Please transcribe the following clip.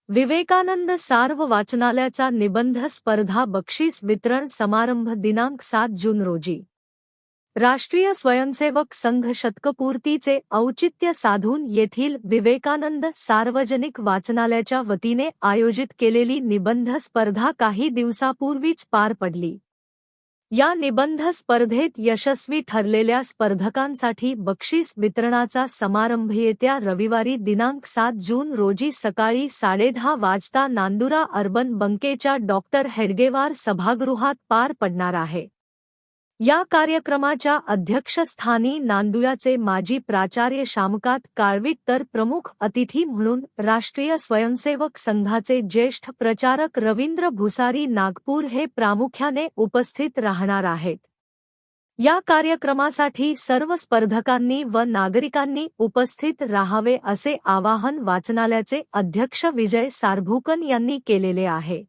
विवेकानंद सार्व वाचनालयाचा निबंध स्पर्धा बक्षीस वितरण समारंभ दिनांक 7 जून रोजी. राष्ट्रीय स्वयंसेवक संघ शतकपूर्तीचे औचित्य साधून येथील विवेकानंद सार्वजनिक वाचनालयाच्या वतीने आयोजित केलेली निबंध स्पर्धा काही दिवसापूर्वीच पार पडली. या निबंध स्पर्धेत यशस्वी ठरलेल्या स्पर्धकांसाठी बक्षीस वितरणाचा समारंभ येत्या रविवारी दिनांक 7 जून रोजी सकाळी 10:30 वाजता नांदुरा अर्बन बंकेच्या डॉ. हेडगेवार सभागृहात पार पडणार आहे. या कार्यक्रमाच्या अध्यक्षस्थानी नांदुराचे माजी प्राचार्य शामकात काळवीट तर प्रमुख अतिथी म्हणून राष्ट्रीय स्वयंसेवक संघाचे ज्येष्ठ प्रचारक रवींद्र भुसारी नागपूर हे प्रामुख्याने उपस्थित राहणार आहेत. या कार्यक्रमासाठी सर्व स्पर्धकांनी व नागरिकांनी उपस्थित राहावे असे आवाहन वाचनालयाचे अध्यक्ष विजय सारभूकन यांनी केलेले आहे.